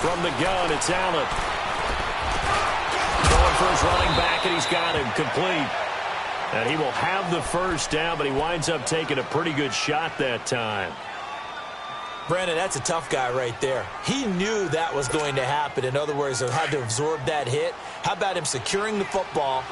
From the gun, it's Allen. Going for his running back, and he's got him complete. And he will have the first down, but he winds up taking a pretty good shot that time. Brandon, that's a tough guy right there. He knew that was going to happen. In other words, he had to absorb that hit. How about him securing the football,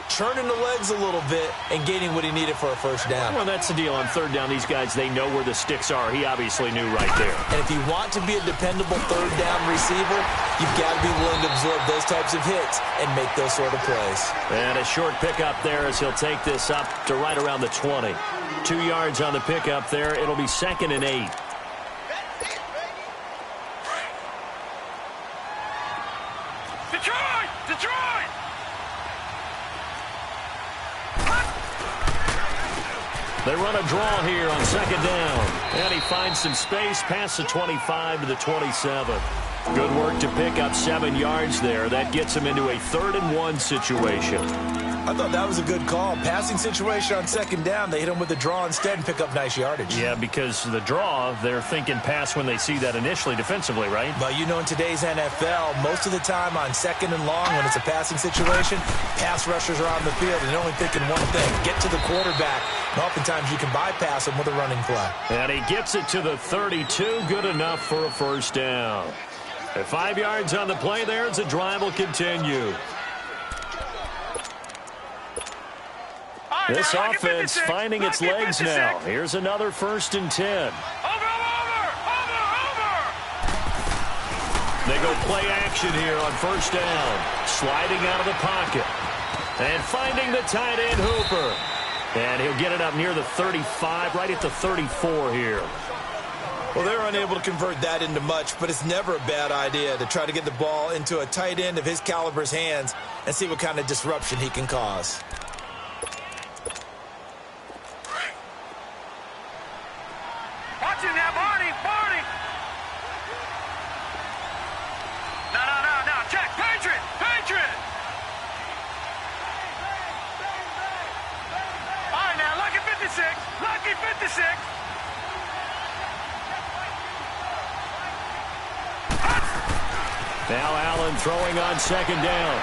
churning the legs a little bit, and gaining what he needed for a first down? Well, that's the deal. On third down, these guys, they know where the sticks are. He obviously knew right there. And if you want to be a dependable third down receiver, you've got to be willing to absorb those types of hits and make those sort of plays. And a short pickup there as he'll take this up to right around the 20. 2 yards on the pickup there. It'll be 2nd and 8. Detroit! They run a draw here on 2nd down. And he finds some space past the 25 to the 27. Good work to pick up 7 yards there. That gets him into a 3rd and 1 situation. I thought that was a good call. Passing situation on 2nd down. They hit him with the draw instead and pick up nice yardage. Yeah, because the draw, they're thinking pass when they see that initially defensively, right? But you know, in today's NFL, most of the time on 2nd and long, when it's a passing situation, pass rushers are on the field and they're only thinking one thing: get to the quarterback. And oftentimes you can bypass him with a running play. And he gets it to the 32. Good enough for a first down. At 5 yards on the play there as the drive will continue. This offense finding its legs now. Here's another 1st and 10. Over! They go play action here on 1st down. Sliding out of the pocket. And finding the tight end Hooper. And he'll get it up near the 35, right at the 34 here. Well, they're unable to convert that into much, but it's never a bad idea to try to get the ball into a tight end of his caliber's hands and see what kind of disruption he can cause. Watching that, Barney! No, check, Patriot! All right, now, lucky 56! Now Allen throwing on 2nd down.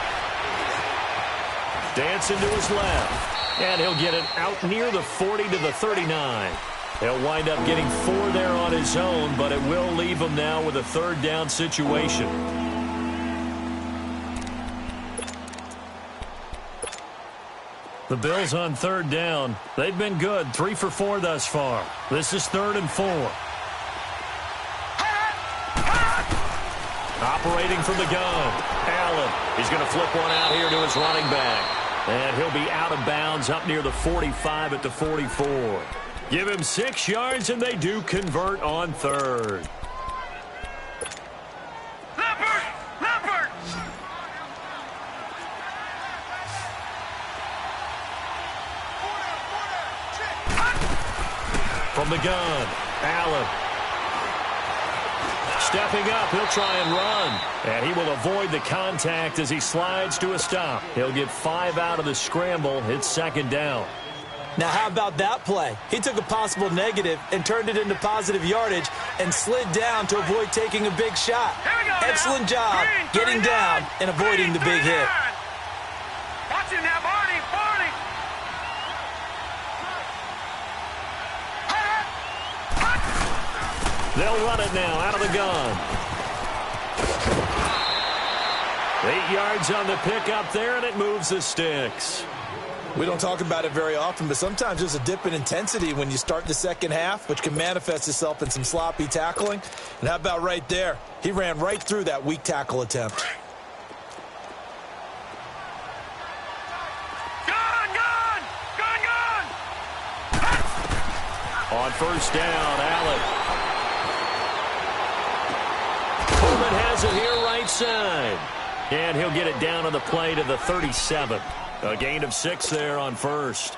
Dancing to his left. And he'll get it out near the 40 to the 39. He'll wind up getting 4 there on his own, but it will leave him now with a 3rd down situation. The Bills on 3rd down. They've been good, 3 for 4 thus far. This is 3rd and 4. Operating from the gun. Allen. He's going to flip one out here to his running back. And he'll be out of bounds up near the 45 at the 44. Give him 6 yards, and they do convert on 3rd. Leopard! From the gun, Allen. Stepping up, he'll try and run. And he will avoid the contact as he slides to a stop. He'll get 5 out of the scramble. It's 2nd down. Now, how about that play? He took a possible negative and turned it into positive yardage and slid down to avoid taking a big shot. Excellent job getting down and avoiding the big hit. Watching that, Barney! They'll run it now out of the gun. 8 yards on the pickup there, and it moves the sticks. We don't talk about it very often, but sometimes there's a dip in intensity when you start the second half, which can manifest itself in some sloppy tackling. And how about right there? He ran right through that weak tackle attempt. On 1st down, Allen. Coleman has it here right side. And he'll get it down on the play to the 37. A gain of 6 there on 1st.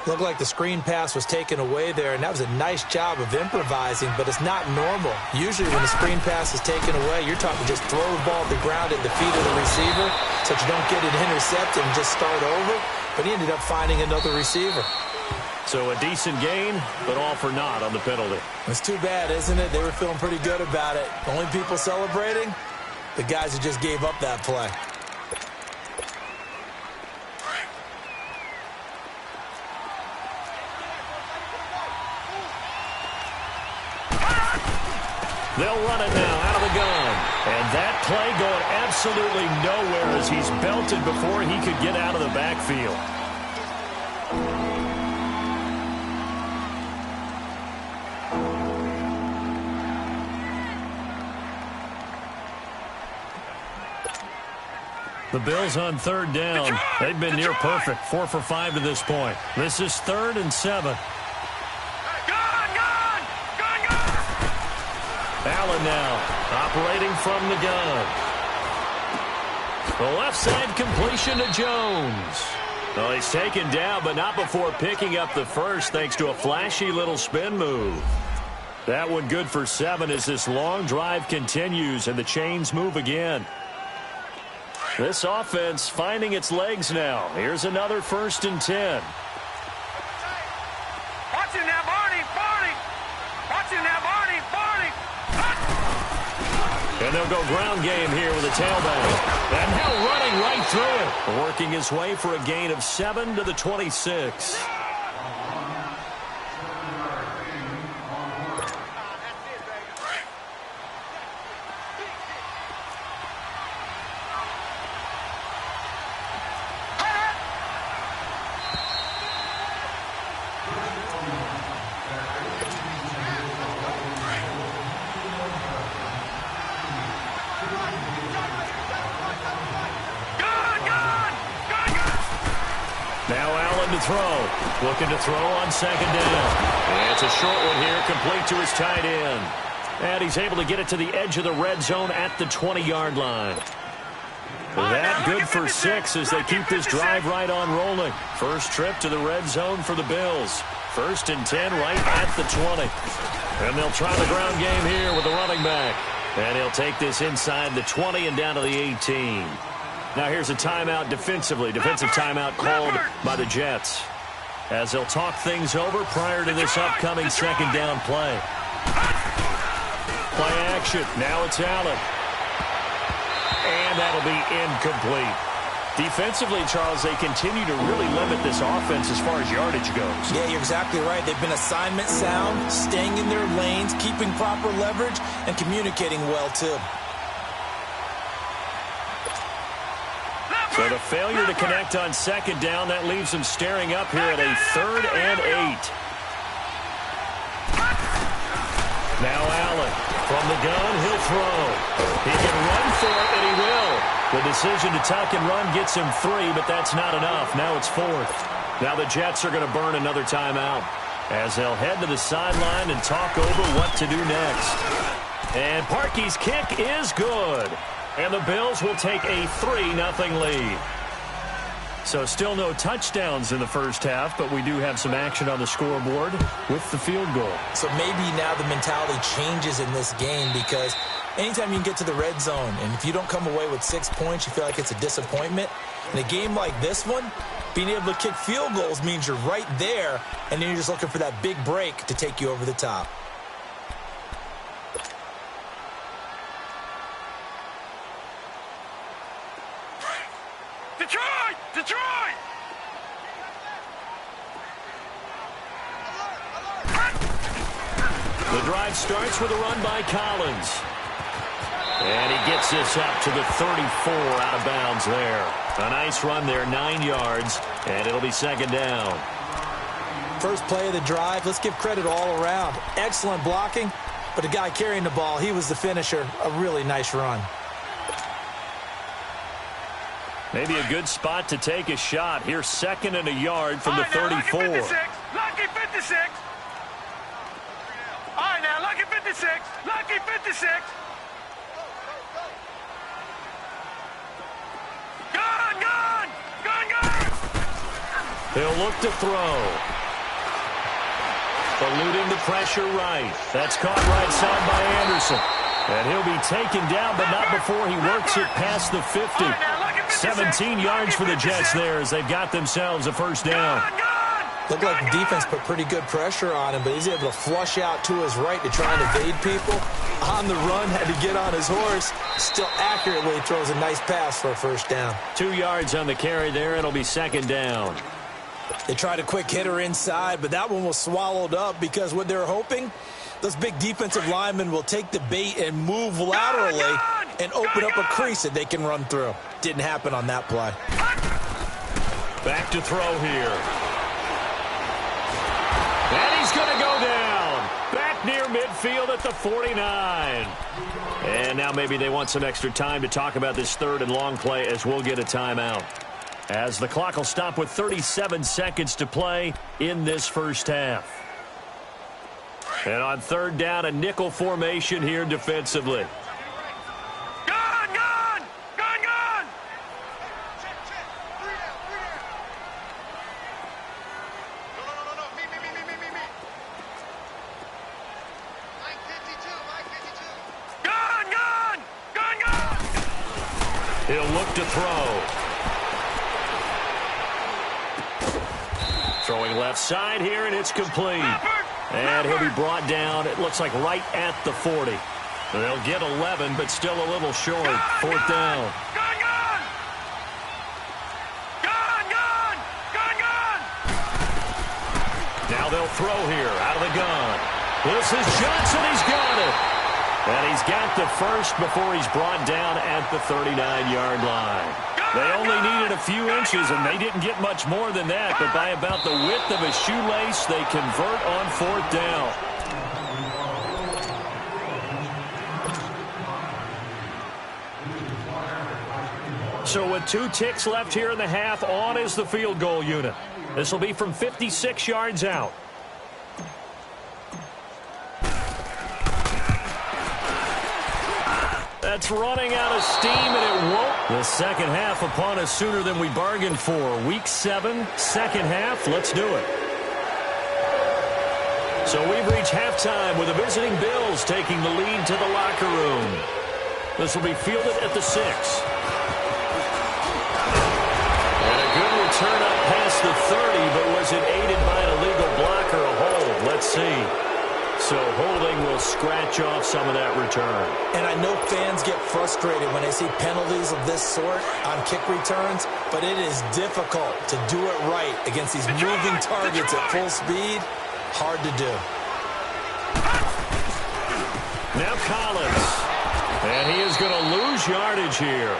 Looked like the screen pass was taken away there, and that was a nice job of improvising, but it's not normal. Usually when the screen pass is taken away, you're talking just throw the ball at the ground at the feet of the receiver so that you don't get it intercepted and just start over. But he ended up finding another receiver. So a decent gain, but all for naught on the penalty. It's too bad, isn't it? They were feeling pretty good about it. The only people celebrating, the guys who just gave up that play. They'll run it now out of the gun. And that play going absolutely nowhere as he's belted before he could get out of the backfield. The Bills on third down. They've been near perfect, 4 for 5 to this point. This is 3rd and 7. Allen now operating from the gun. The left side completion to Jones. Well, he's taken down, but not before picking up the first thanks to a flashy little spin move. That one good for 7 as this long drive continues and the chains move again. This offense finding its legs now. Here's another 1st and 10. Watch him now, Barney. Watch him now, Barney. And they'll go ground game here with a tailback. And now running right through it. Working his way for a gain of 7 to the 26. Looking to throw on 2nd down. And it's a short one here, complete to his tight end. And he's able to get it to the edge of the red zone at the 20-yard line. That good for 6 as they keep this drive right on rolling. First trip to the red zone for the Bills. 1st and 10 right at the 20. And they'll try the ground game here with the running back. And he'll take this inside the 20 and down to the 18. Now here's a timeout defensively. Defensive timeout called by the Jets, as they'll talk things over prior to this upcoming 2nd down play. Play action. Now it's Allen. And that'll be incomplete. Defensively, Charles, they continue to really limit this offense as far as yardage goes. Yeah, you're exactly right. They've been assignment sound, staying in their lanes, keeping proper leverage, and communicating well, too. So the failure to connect on 2nd down, that leaves them staring up here at a 3rd and 8. Now Allen from the gun, he'll throw. He can run for it, and he will. The decision to tuck and run gets him 3, but that's not enough. Now it's 4th. Now the Jets are going to burn another timeout as they'll head to the sideline and talk over what to do next. And Parkey's kick is good. And the Bills will take a 3-0 lead. So still no touchdowns in the first half, but we do have some action on the scoreboard with the field goal. So maybe now the mentality changes in this game, because anytime you can get to the red zone, and if you don't come away with 6 points, you feel like it's a disappointment. In a game like this one, being able to kick field goals means you're right there, and then you're just looking for that big break to take you over the top. Detroit! The drive starts with a run by Collins. And he gets this up to the 34, out of bounds there. A nice run there, 9 yards, and it'll be 2nd down. First play of the drive, let's give credit all around. Excellent blocking, but the guy carrying the ball, he was the finisher. A really nice run. Maybe a good spot to take a shot. Here's 2nd and a yard from the 34. Lucky 56. Lucky 56. All right, now, lucky 56. Lucky 56. Gun! He'll look to throw. Eluding the pressure right. That's caught right side by Anderson. And he'll be taken down, but not before he works it past the 50. 17 yards for the Jets there as they've got themselves a 1st down. Looked like the defense put pretty good pressure on him, but he's able to flush out to his right to try and evade people. On the run, had to get on his horse. Still accurately throws a nice pass for a first down. 2 yards on the carry there. It'll be second down. They tried a quick hitter inside, but that one was swallowed up because what they're hoping, those big defensive linemen will take the bait and move laterally and open up a crease that they can run through. Didn't happen on that play. Back to throw here. And he's going to go down. Back near midfield at the 49. And now maybe they want some extra time to talk about this third and long play as we'll get a timeout. As the clock will stop with 37 seconds to play in this first half. And on third down, a nickel formation here defensively. He'll look to throw. Throwing left side here, and it's complete. And he'll be brought down, it looks like right at the 40. They'll get 11, but still a little short. Fourth down. Now they'll throw here out of the gun. This is Johnson. He's got it. And he's got the first before he's brought down at the 39-yard line. They only needed a few inches, and they didn't get much more than that. But by about the width of a shoelace, they convert on fourth down. So with 2 ticks left here in the half, on is the field goal unit. This will be from 56 yards out. That's running out of steam, and it won't. The second half upon us sooner than we bargained for. Week 7, second half. Let's do it. So we've reached halftime with the visiting Bills taking the lead to the locker room. This will be fielded at the 6. And a good return up past the 30, but was it aided by an illegal block or a hold? Let's see. So holding will scratch off some of that return. And I know fans get frustrated when they see penalties of this sort on kick returns, but it is difficult to do it right against these moving targets at full speed. Hard to do. Now Collins. And he is going to lose yardage here.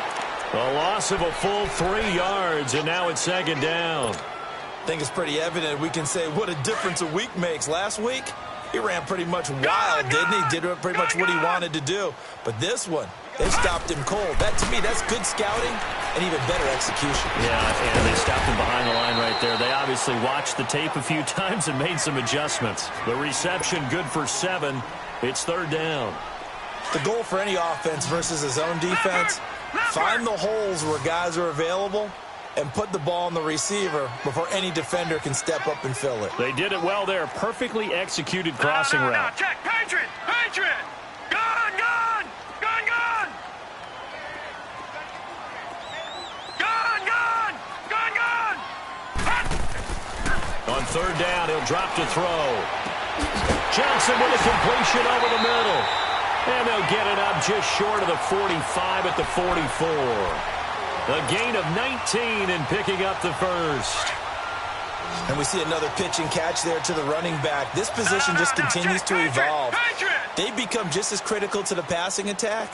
A loss of a full 3 yards, and now it's second down. I think it's pretty evident we can say what a difference a week makes. Last week, he ran pretty much wild, didn't he? Did pretty much what he wanted to do. But this one, they stopped him cold. That, to me, that's good scouting and even better execution. Yeah, and they stopped him behind the line right there. They obviously watched the tape a few times and made some adjustments. The reception good for 7. It's third down. The goal for any offense versus his own defense, find the holes where guys are available and put the ball on the receiver before any defender can step up and fill it. They did it well there. Perfectly executed crossing route. Check. Patriot! Patriot! Gun! Gun! Gun! Gun! Gun! Gun! Gun! Gun! On third down, he'll drop to throw. Johnson with a completion over the middle. And they'll get it up just short of the 45 at the 44. A gain of 19 and picking up the first. And we see another pitch and catch there to the running back. This position just continues to evolve. They become just as critical to the passing attack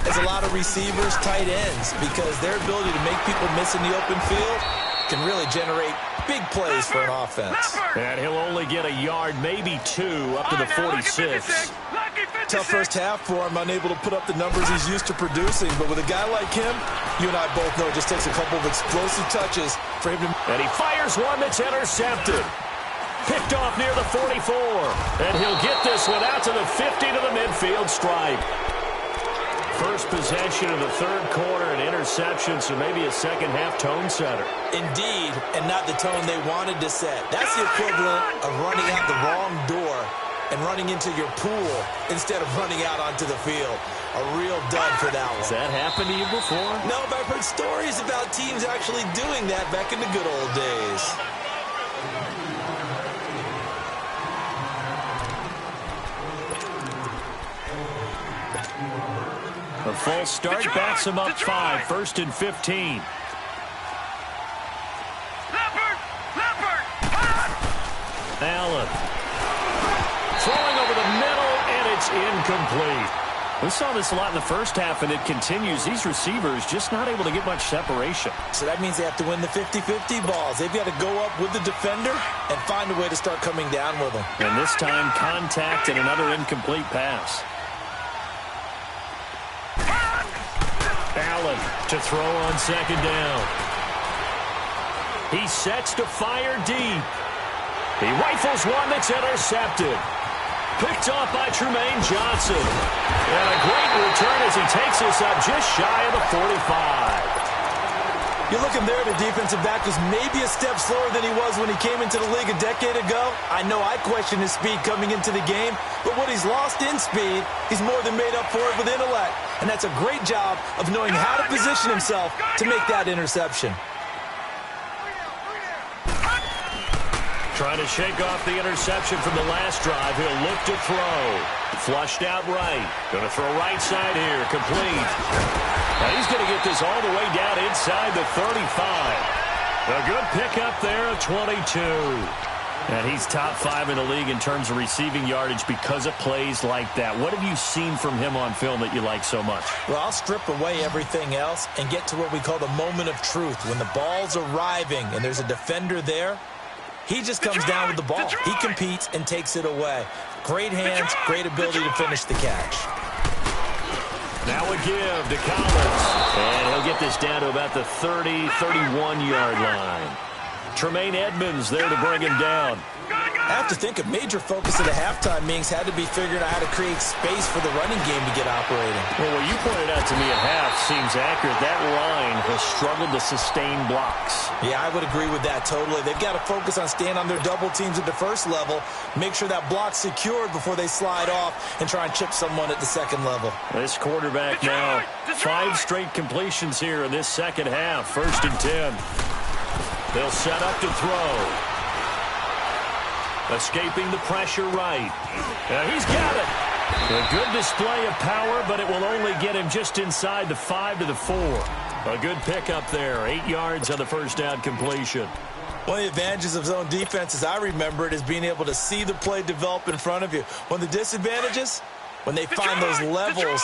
as a lot of receivers, tight ends, because their ability to make people miss in the open field can really generate big plays for an offense. And he'll only get a yard, maybe 2, up to the 46. Tough first half for him, unable to put up the numbers he's used to producing. But with a guy like him, you and I both know it just takes a couple of explosive touches for him to... And he fires one that's intercepted. Picked off near the 44. And he'll get this one out to the 50 to the midfield stripe. First possession of the third quarter, an interception, so maybe a second-half tone setter. Indeed, and not the tone they wanted to set. That's the equivalent of running out the wrong door and running into your pool instead of running out onto the field. A real dud for that one. Has that happened to you before? No, but I've heard stories about teams actually doing that back in the good old days. A false start backs him up 5, 1st and 15. Allen. Throwing over the middle, and it's incomplete. We saw this a lot in the first half, and it continues. These receivers just not able to get much separation. So that means they have to win the 50-50 balls. They've got to go up with the defender and find a way to start coming down with them. And this time, contact and another incomplete pass. Allen to throw on 2nd down. He sets to fire deep. He rifles one that's intercepted. Picked off by Trumaine Johnson. And a great return as he takes us up just shy of the 45. You're looking there, the defensive back was maybe a step slower than he was when he came into the league a decade ago. I know I questioned his speed coming into the game, but what he's lost in speed, he's more than made up for it with intellect. And that's a great job of knowing how to position himself to make that interception. Trying to shake off the interception from the last drive. He'll look to throw. Flushed out right. Going to throw right side here. Complete. Now he's going to get this all the way down inside the 35. A good pickup there of 22. And he's top 5 in the league in terms of receiving yardage because of plays like that. What have you seen from him on film that you like so much? Well, I'll strip away everything else and get to what we call the moment of truth. When the ball's arriving and there's a defender there, he just comes down with the ball. He competes and takes it away. Great hands, great ability to finish the catch. Now a give to Collins. And he'll get this down to about the 30, 31-yard line. Tremaine Edmonds there to bring him down. I have to think a major focus of the halftime meetings had to be figuring out how to create space for the running game to get operating. Well, what you pointed out to me at half seems accurate. That line has struggled to sustain blocks. Yeah, I would agree with that totally. They've got to focus on staying on their double teams at the first level, make sure that block's secured before they slide off and try and chip someone at the second level. This quarterback now, 5 straight completions here in this second half. 1st and 10. They'll set up to throw. Escaping the pressure right. He's got it. A good display of power, but it will only get him just inside the 5 to the 4. A good pickup there. 8 yards on the first down completion. One of the advantages of zone defense, as I remember it, is being able to see the play develop in front of you. One of the disadvantages, when they find those levels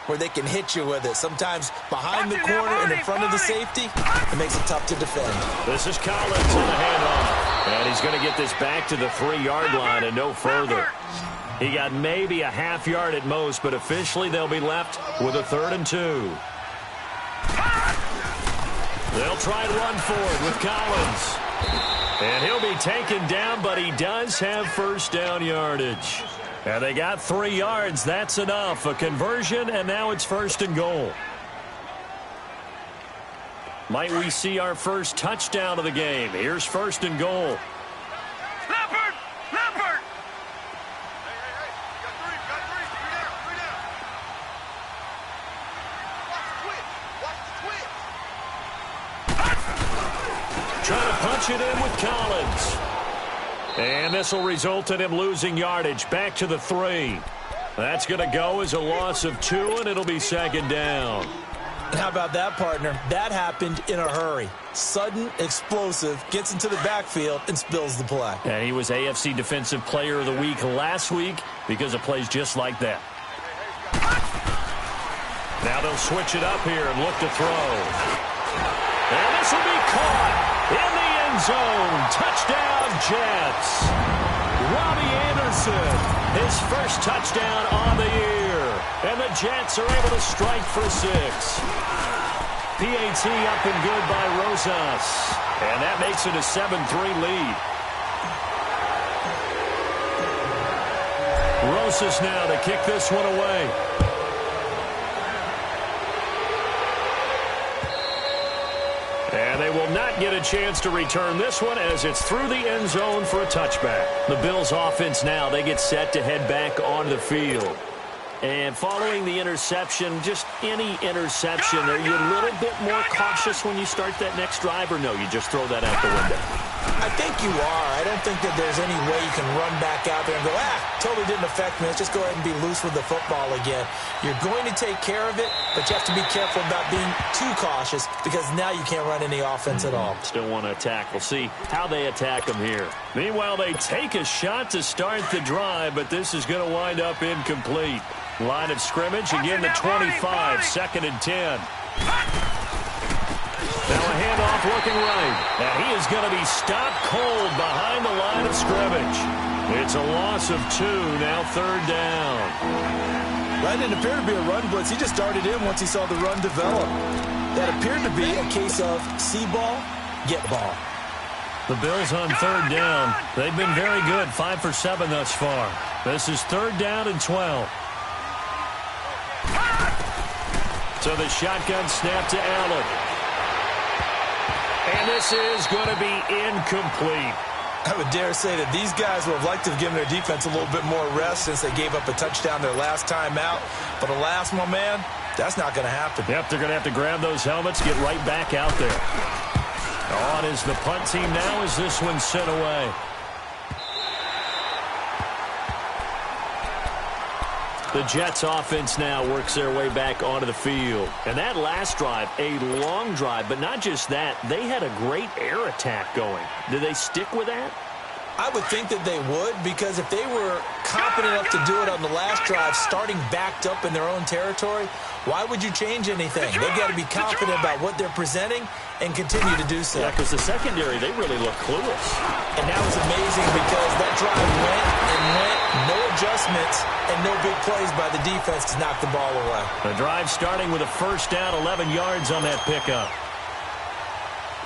where they can hit you with it. Sometimes behind the corner and in front of the safety, it makes it tough to defend. This is Collins on the handoff. And he's going to get this back to the 3-yard line and no further. He got maybe a half yard at most, but officially they'll be left with a 3rd and 2. They'll try and run forward with Collins. And he'll be taken down, but he does have first down yardage. And they got 3 yards. That's enough. A conversion, and now it's 1st and goal. Might we see our first touchdown of the game? Here's 1st and goal. Leopard! Leopard! Trying to punch it in with Collins. And this will result in him losing yardage. Back to the 3. That's going to go as a loss of 2, and it'll be 2nd down. And how about that, partner? That happened in a hurry. Sudden, explosive, gets into the backfield, and spills the play. And he was AFC Defensive Player of the Week last week because of plays just like that. Now they'll switch it up here and look to throw. And this will be caught in the end zone. Touchdown, Jets. Robbie Anderson, his first touchdown on the year. And the Jets are able to strike for 6. PAT up and good by Rosas. And that makes it a 7-3 lead. Rosas now to kick this one away. And they will not get a chance to return this one as it's through the end zone for a touchback. The Bills offense now, they get set to head back on the field. And following the interception, just any interception, are you a little bit more cautious when you start that next drive, or no, you just throw that out the window? I think you are. I don't think that there's any way you can run back out there and go, totally didn't affect me. Let's just go ahead and be loose with the football again. You're going to take care of it, but you have to be careful about being too cautious because now you can't run any offense at all. Still want to attack. We'll see how they attack them here. Meanwhile, they take a shot to start the drive, but this is going to wind up incomplete. Line of scrimmage, again the 25, 2nd and 10. Now a handoff looking right. And he is going to be stopped cold behind the line of scrimmage. It's a loss of 2, now 3rd down. That didn't appear to be a run blitz. He just darted in once he saw the run develop. That appeared to be a case of see ball, get ball. The Bills on 3rd down. They've been very good, 5 for 7 thus far. This is 3rd down and 12. So the shotgun snap to Allen. And this is going to be incomplete. I would dare say that these guys would have liked to have given their defense a little bit more rest since they gave up a touchdown their last time out. But alas, my man, that's not going to happen. Yep, they're going to have to grab those helmets, get right back out there. On is the punt team now as this one's sent away. The Jets offense now works their way back onto the field. And that last drive, a long drive, but not just that, they had a great air attack going. Did they stick with that? I would think that they would, because if they were competent enough to do it on the last drive, starting backed up in their own territory, why would you change anything? They've got to be confident about what they're presenting and continue to do so. Yeah, because the secondary, they really look clueless. And that was amazing because that drive went and went, no adjustments, and no big plays by the defense to knock the ball away. The drive starting with a 1st down, 11 yards on that pickup.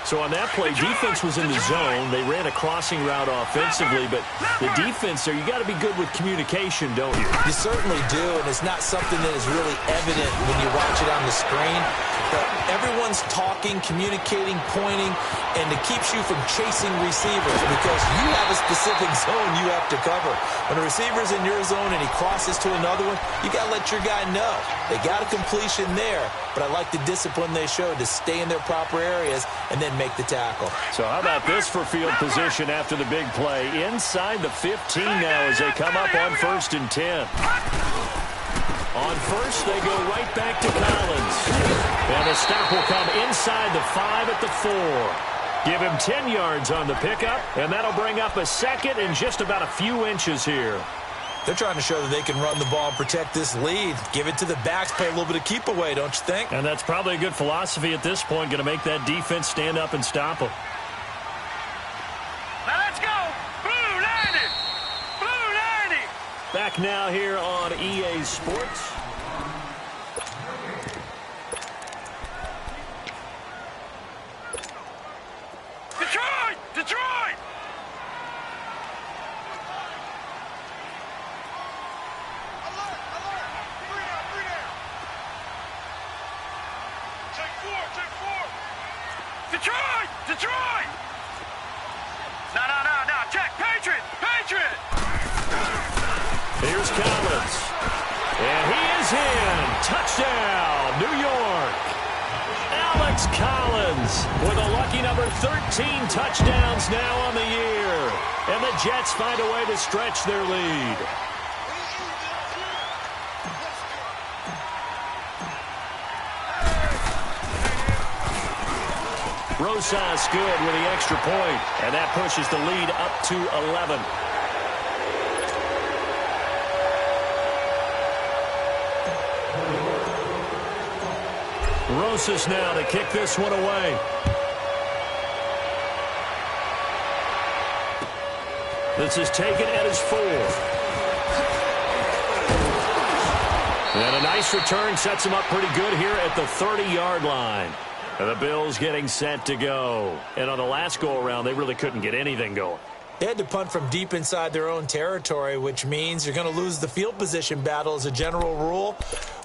So on that play, defense was in the zone. They ran a crossing route offensively, but the defense there, you got to be good with communication, don't you? You certainly do, and it's not something that is really evident when you watch it on the screen. But everyone's talking, communicating, pointing, and it keeps you from chasing receivers because you have a specific zone you have to cover. When a receiver's in your zone and he crosses to another one, you got to let your guy know. They got a completion there, but I like the discipline they showed to stay in their proper areas and then make the tackle. So how about this for field position after the big play? Inside the 15 now as they come up on 1st and 10. On 1st, they go right back to Collins. And the stop will come inside the 5 at the 4. Give him 10 yards on the pickup, and that'll bring up a 2nd and just about a few inches here. They're trying to show that they can run the ball and protect this lead. Give it to the backs, play a little bit of keep away, don't you think? And that's probably a good philosophy at this point, going to make that defense stand up and stop them. Now let's go. Blue 90. Blue 90. Back now here on EA Sports. Detroit! Detroit! Alert! Alert! Three down! Take four! Detroit! Detroit! No! Check! Patriot! Here's Collins. And he is in. Touchdown, New York. Alex Collins with a lucky number 13 touchdowns now on the year. And the Jets find a way to stretch their lead. Rosas good with the extra point, and that pushes the lead up to 11. Rosas now to kick this one away. This is taken at his 4. And a nice return sets him up pretty good here at the 30-yard line. And the Bills getting set to go. And on the last go-around, they really couldn't get anything going. They had to punt from deep inside their own territory, which means you're going to lose the field position battle as a general rule.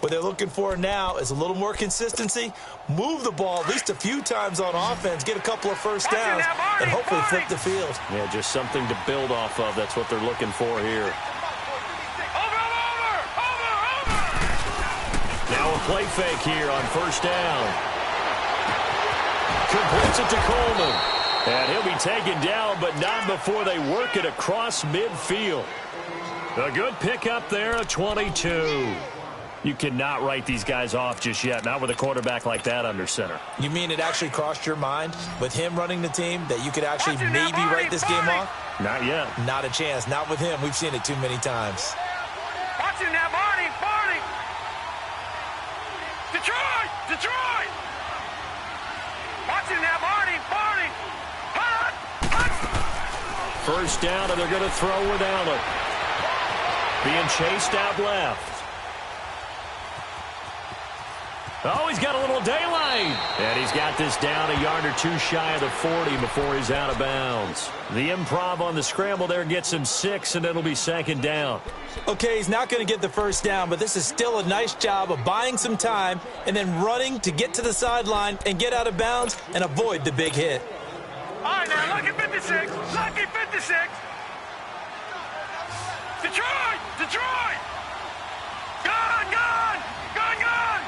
What they're looking for now is a little more consistency, move the ball at least a few times on offense, get a couple of first downs, and hopefully flip the field. Yeah, just something to build off of. That's what they're looking for here. Over! Now a play fake here on 1st down. Completes it to Coleman. And he'll be taken down, but not before they work it across midfield. A good pickup there, a 22. You cannot write these guys off just yet, not with a quarterback like that under center. You mean it actually crossed your mind with him running the team that you could actually maybe write this game off? Not yet. Not a chance. Not with him. We've seen it too many times. Watch him now, Barney. Barney. Detroit. Detroit. Watch him now, Barney. Barney. Hut. Hut. First down, and they're going to throw with Allen. Being chased out left. Oh, he's got a little daylight. And he's got this down a yard or two shy of the 40 before he's out of bounds. The improv on the scramble there gets him 6, and it'll be second down. Okay, he's not going to get the first down, but this is still a nice job of buying some time and then running to get to the sideline and get out of bounds and avoid the big hit. All right, now, lucky 56. Lucky 56. Detroit. Detroit. Gone, gone. Gone, gone.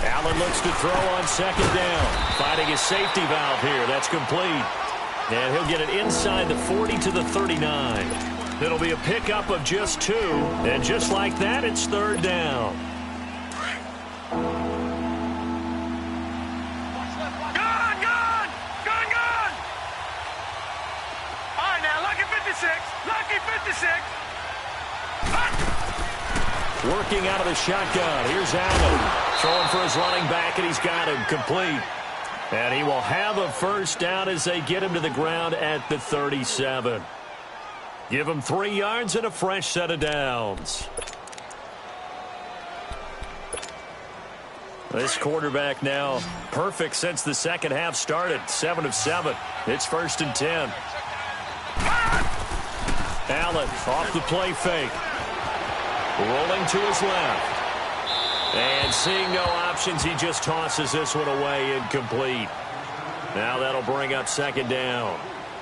Allen looks to throw on second down. Finding his safety valve here. That's complete. And he'll get it inside the 40 to the 39. It'll be a pickup of just 2. And just like that, it's third down. Gone, gone. Gone, gone. All right, now, lucky 56. Lucky 56. Working out of the shotgun. Here's Allen. Throwing for his running back, and he's got him complete. And he will have a first down as they get him to the ground at the 37. Give him 3 yards and a fresh set of downs. This quarterback now perfect since the second half started. 7 of 7. It's first and 10. Allen off the play fake. Rolling to his left. And seeing no options, he just tosses this one away, incomplete. Now that'll bring up second down.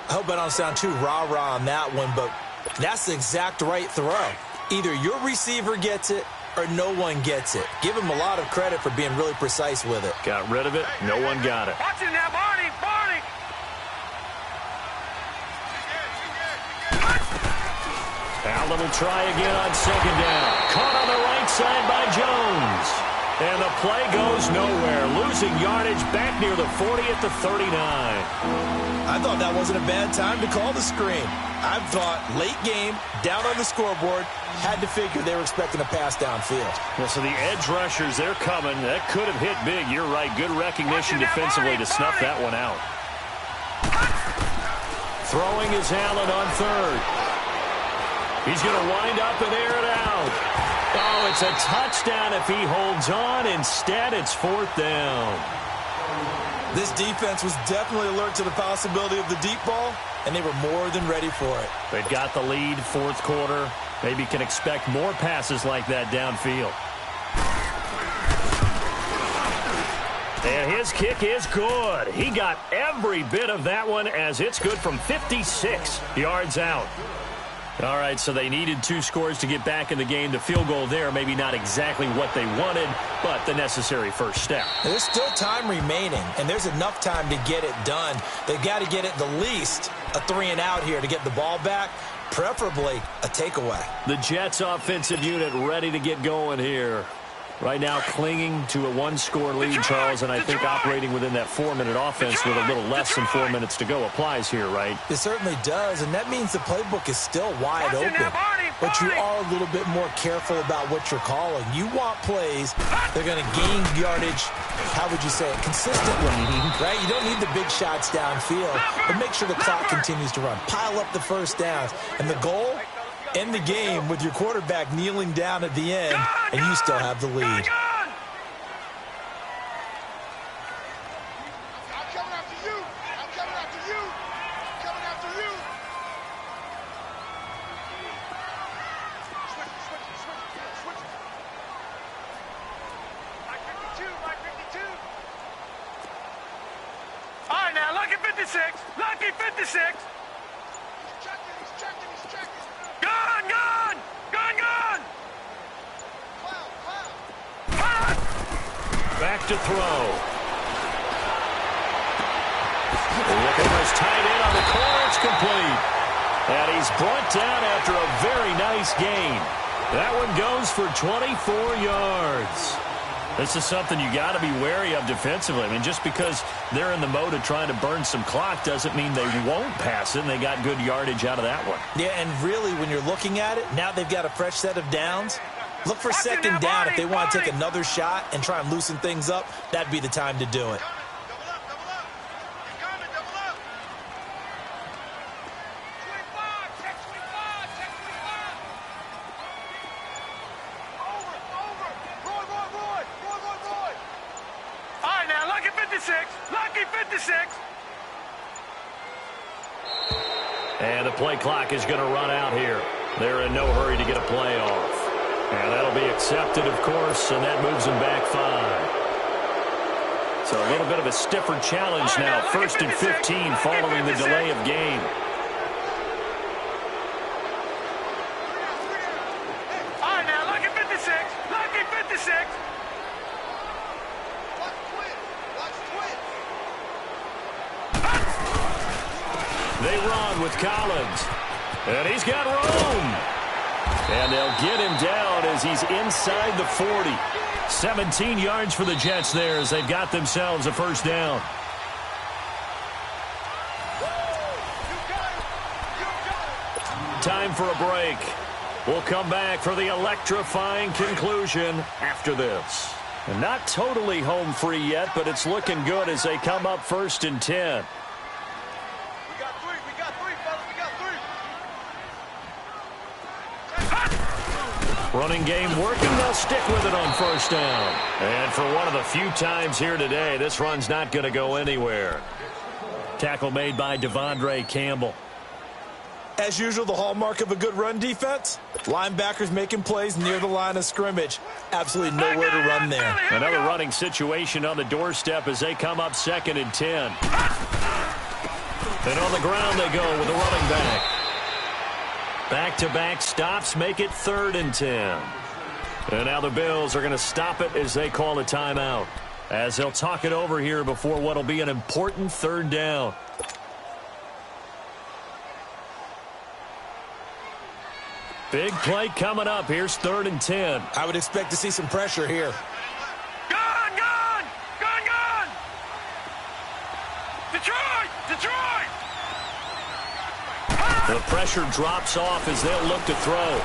I hope I don't sound too rah-rah on that one, but that's the exact right throw. Either your receiver gets it or no one gets it. Give him a lot of credit for being really precise with it. Got rid of it. No one got it. Watch him now, Barney. Barney. Allen will try again on second down. Caught on the right side by Jones. And the play goes nowhere. Losing yardage back near the 40 at the 39. I thought that wasn't a bad time to call the screen. I thought late game, down on the scoreboard, had to figure they were expecting a pass downfield. Well, so the edge rushers, they're coming. That could have hit big. You're right. Good recognition defensively to snuff that one out. Throwing is Allen on third. He's going to wind up and air it out. Oh, it's a touchdown if he holds on. Instead, it's fourth down. This defense was definitely alert to the possibility of the deep ball, and they were more than ready for it. They've got the lead, fourth quarter. Maybe can expect more passes like that downfield. And his kick is good. He got every bit of that one as it's good from 56 yards out. All right, so they needed 2 scores to get back in the game. The field goal there, maybe not exactly what they wanted, but the necessary first step. There's still time remaining, and there's enough time to get it done. They've got to get it the least a 3-and-out here to get the ball back, preferably a takeaway. The Jets offensive unit ready to get going here. Right now clinging to a 1-score lead, Charles, and I think operating within that 4-minute offense with a little less than 4 minutes to go applies here, right? It certainly does, and that means the playbook is still wide open. But you are a little bit more careful about what you're calling. You want plays that are going to gain yardage, how would you say it, consistently, right? You don't need the big shots downfield, but make sure the clock continues to run. Pile up the first downs. And the goal? End the game with your quarterback kneeling down at the end, and you still have the lead. I'm coming after you. I'm coming after you. I'm coming after you. Switch. Mike 52. All right, now, lucky 56. Lucky 56. He's checking. Gone. Cloud. Hut. Back to throw. Looking for his tight end on the corner. It's complete. And he's brought down after a very nice gain. That one goes for 24 yards. This is something you got to be wary of defensively. I mean, just because they're in the mode of trying to burn some clock doesn't mean they won't pass it, and they got good yardage out of that one. Yeah, and really, when you're looking at it, now they've got a fresh set of downs. Look for second down if they want to take another shot and try and loosen things up. That'd be the time to do it. Lucky 56. And the play clock is going to run out here. They're in no hurry to get a play off. And that'll be accepted, of course, and that moves them back 5. So a little bit of a stiffer challenge now. 1st and 15 following the delay of game. All right, now, lucky 56. Lucky 56. They run with Collins. And he's got room. And they'll get him down as he's inside the 40. 17 yards for the Jets there as they've got themselves a first down. Time for a break. We'll come back for the electrifying conclusion after this. And not totally home free yet, but it's looking good as they come up 1st and 10. Running game working. They'll stick with it on 1st down. And for one of the few times here today, this run's not going to go anywhere. Tackle made by Devondre Campbell. As usual, the hallmark of a good run defense, linebackers making plays near the line of scrimmage. Absolutely nowhere to run there. Another running situation on the doorstep as they come up 2nd and 10. And on the ground they go with a running back. Back-to-back stops make it 3rd and 10. And now the Bills are going to stop it as they call a timeout, as they'll talk it over here before what will be an important 3rd down. Big play coming up. Here's 3rd and 10. I would expect to see some pressure here. Gone, gone, gone, gone. Detroit, Detroit. The pressure drops off as they'll look to throw.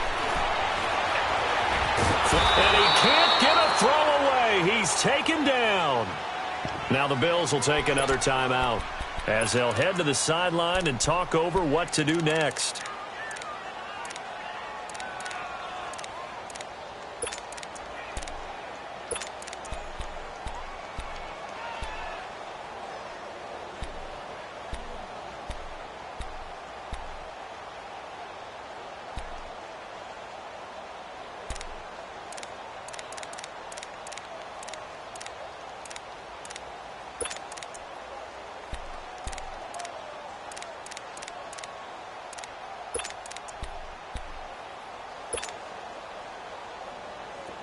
And he can't get a throw away. He's taken down. Now the Bills will take another timeout as they'll head to the sideline and talk over what to do next.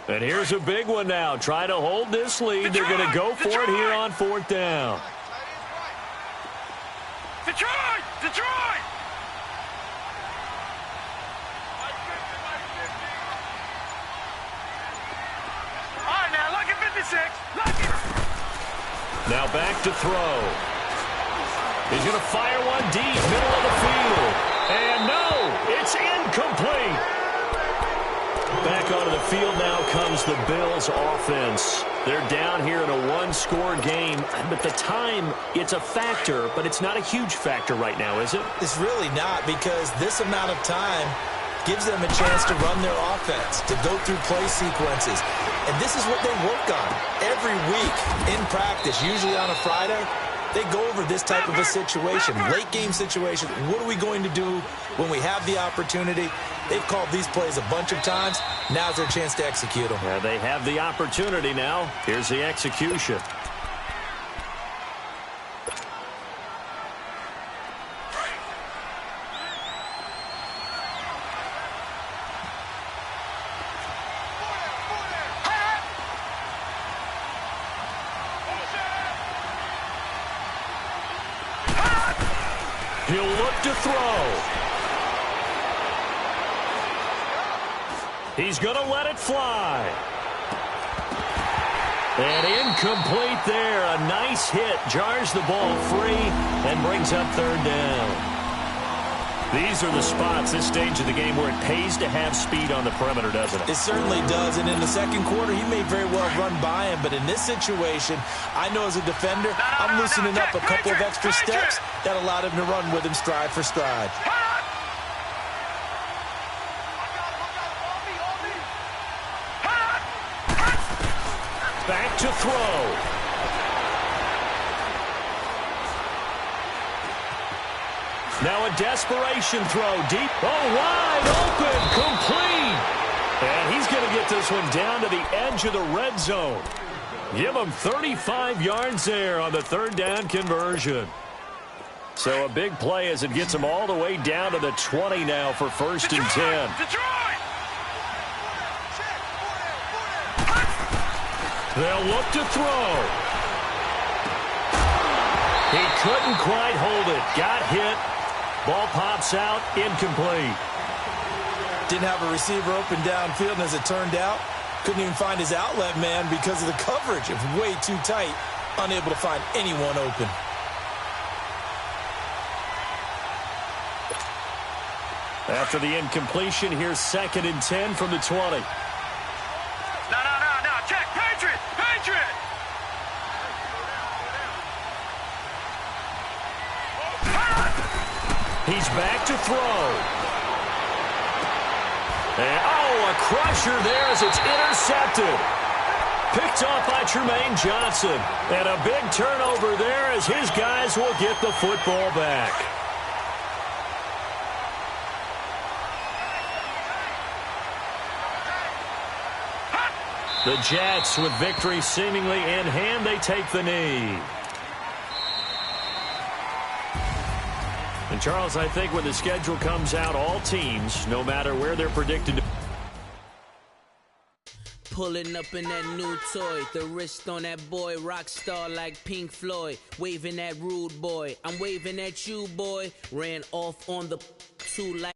And here's a big one now. Trying to hold this lead. They're going to go for it here on 4th down. Detroit! Detroit! All right, now, lucky 56. Lucky. Now back to throw. He's going to fire one deep, middle of the field. And no, it's incomplete. Back onto the field now comes the Bills offense. They're down here in a one-score game. But the time, it's a factor, but it's not a huge factor right now, is it? It's really not, because this amount of time gives them a chance to run their offense, to go through play sequences. And this is what they work on every week in practice, usually on a Friday. They go over this type of a situation, late game situation. What are we going to do when we have the opportunity? They've called these plays a bunch of times. Now's their chance to execute them. Yeah, they have the opportunity now. Here's the execution. He'll look to throw. He's going to let it fly. And incomplete there. A nice hit. Jars the ball free and brings up third down. These are the spots, this stage of the game, where it pays to have speed on the perimeter, doesn't it? It certainly does. And in the second quarter, he may very well run by him. But in this situation, I know as a defender, I'm loosening up a couple of extra steps that allowed him to run with him stride for stride. Back to throw. Now a desperation throw deep. Oh, wide open, complete. And he's going to get this one down to the edge of the red zone. Give him 35 yards there on the third down conversion. So a big play as it gets him all the way down to the 20 now for first and 10. They'll look to throw. He couldn't quite hold it. Got hit. Ball pops out, incomplete. Didn't have a receiver open downfield, and as it turned out, couldn't even find his outlet man because of the coverage. It was way too tight, unable to find anyone open. After the incompletion, here's second and 10 from the 20. No. Check. Patriot. He's back to throw. And, a crusher there as it's intercepted. Picked off by Tremaine Johnson. And a big turnover there as his guys will get the football back. The Jets, with victory seemingly in hand, they take the knee. And, Charles, I think when the schedule comes out, all teams, no matter where they're predicted to... Pulling up in that new toy, the wrist on that boy, rock star like Pink Floyd, waving at rude boy. I'm waving at you, boy. Ran off on the two like...